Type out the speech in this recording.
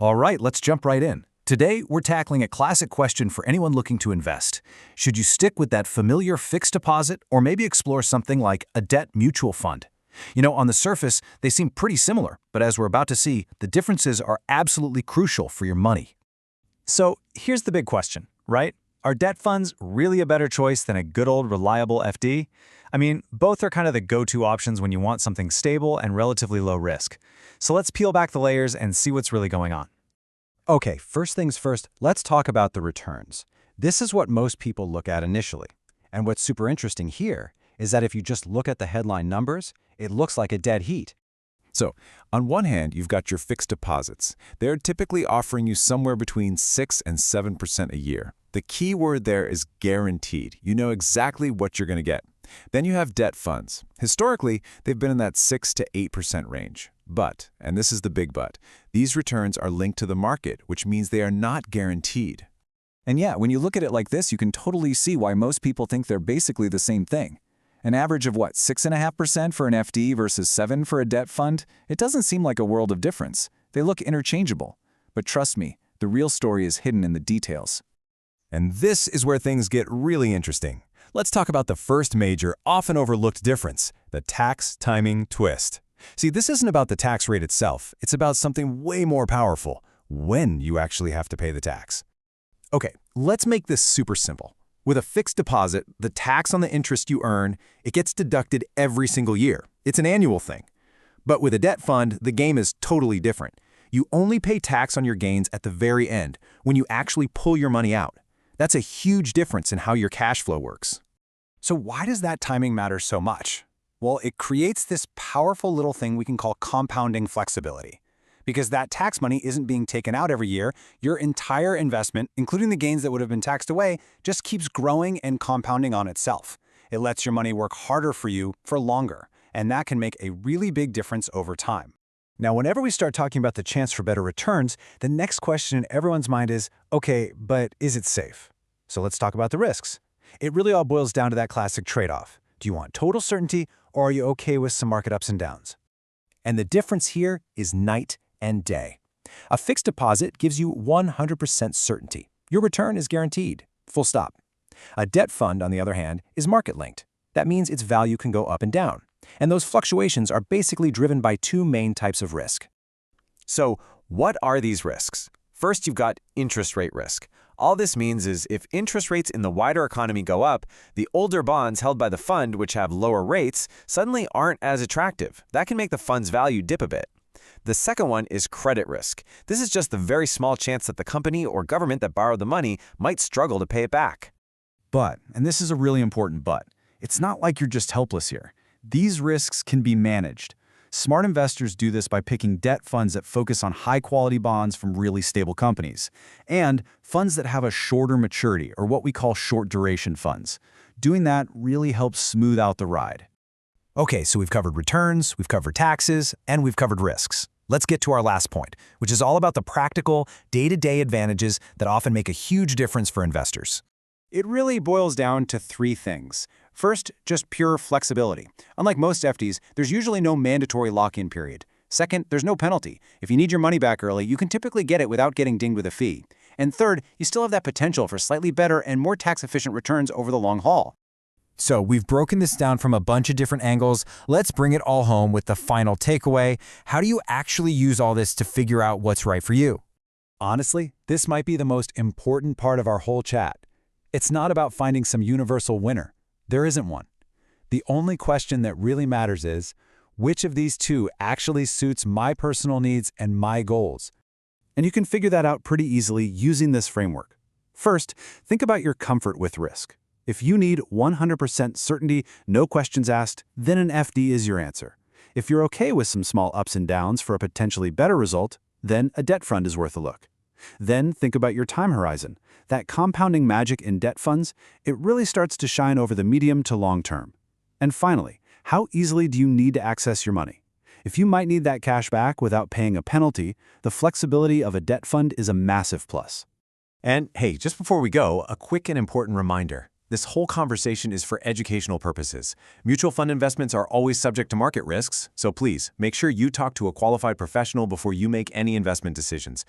All right, let's jump right in. Today, we're tackling a classic question for anyone looking to invest. Should you stick with that familiar fixed deposit or maybe explore something like a debt mutual fund? On the surface, they seem pretty similar, but as we're about to see, the differences are absolutely crucial for your money. So here's the big question, right? Are debt funds really a better choice than a good old reliable FD? I mean, both are kind of the go-to options when you want something stable and relatively low risk. So let's peel back the layers and see what's really going on. Okay, first things first, let's talk about the returns. This is what most people look at initially. And what's super interesting here is that if you just look at the headline numbers, it looks like a dead heat. So, on one hand, you've got your fixed deposits. They're typically offering you somewhere between 6 and 7% a year. The key word there is guaranteed. You know exactly what you're going to get. Then you have debt funds. Historically, they've been in that 6 to 8% range. But, and this is the big but, these returns are linked to the market, which means they are not guaranteed. And yeah, when you look at it like this, you can totally see why most people think they're basically the same thing. An average of what, 6.5% for an FD versus 7% for a debt fund? It doesn't seem like a world of difference. They look interchangeable. But trust me, the real story is hidden in the details. And this is where things get really interesting. Let's talk about the first major, often overlooked difference, the tax timing twist. See, this isn't about the tax rate itself. It's about something way more powerful, when you actually have to pay the tax. Okay, let's make this super simple. With a fixed deposit, the tax on the interest you earn, it gets deducted every single year. It's an annual thing. But with a debt fund, the game is totally different. You only pay tax on your gains at the very end, when you actually pull your money out. That's a huge difference in how your cash flow works. So why does that timing matter so much? Well, it creates this powerful little thing we can call compounding flexibility. Because that tax money isn't being taken out every year, your entire investment, including the gains that would have been taxed away, just keeps growing and compounding on itself. It lets your money work harder for you for longer, and that can make a really big difference over time. Now, whenever we start talking about the chance for better returns, the next question in everyone's mind is, okay, but is it safe? So let's talk about the risks. It really all boils down to that classic trade-off. Do you want total certainty, or are you okay with some market ups and downs? And the difference here is night and day. A fixed deposit gives you 100% certainty. Your return is guaranteed. Full stop. A debt fund, on the other hand, is market-linked. That means its value can go up and down. And those fluctuations are basically driven by two main types of risk. So, what are these risks? First, you've got interest rate risk. All this means is if interest rates in the wider economy go up, the older bonds held by the fund, which have lower rates, suddenly aren't as attractive. That can make the fund's value dip a bit. The second one is credit risk. This is just the very small chance that the company or government that borrowed the money might struggle to pay it back. But, and this is a really important but, it's not like you're just helpless here. These risks can be managed. Smart investors do this by picking debt funds that focus on high-quality bonds from really stable companies, and funds that have a shorter maturity, or what we call short-duration funds. Doing that really helps smooth out the ride. Okay, so we've covered returns, we've covered taxes, and we've covered risks. Let's get to our last point, which is all about the practical, day-to-day advantages that often make a huge difference for investors. It really boils down to three things. First, just pure flexibility. Unlike most FDs, there's usually no mandatory lock-in period. Second, there's no penalty. If you need your money back early, you can typically get it without getting dinged with a fee. And third, you still have that potential for slightly better and more tax-efficient returns over the long haul. So we've broken this down from a bunch of different angles. Let's bring it all home with the final takeaway. How do you actually use all this to figure out what's right for you? Honestly, this might be the most important part of our whole chat. It's not about finding some universal winner. There isn't one. The only question that really matters is, which of these two actually suits my personal needs and my goals? And you can figure that out pretty easily using this framework. First, think about your comfort with risk. If you need 100% certainty, no questions asked, then an FD is your answer. If you're okay with some small ups and downs for a potentially better result, then a debt fund is worth a look. Then think about your time horizon. That compounding magic in debt funds, it really starts to shine over the medium to long term. And finally, how easily do you need to access your money? If you might need that cash back without paying a penalty, the flexibility of a debt fund is a massive plus. And hey, just before we go, a quick and important reminder. This whole conversation is for educational purposes. Mutual fund investments are always subject to market risks, so please make sure you talk to a qualified professional before you make any investment decisions.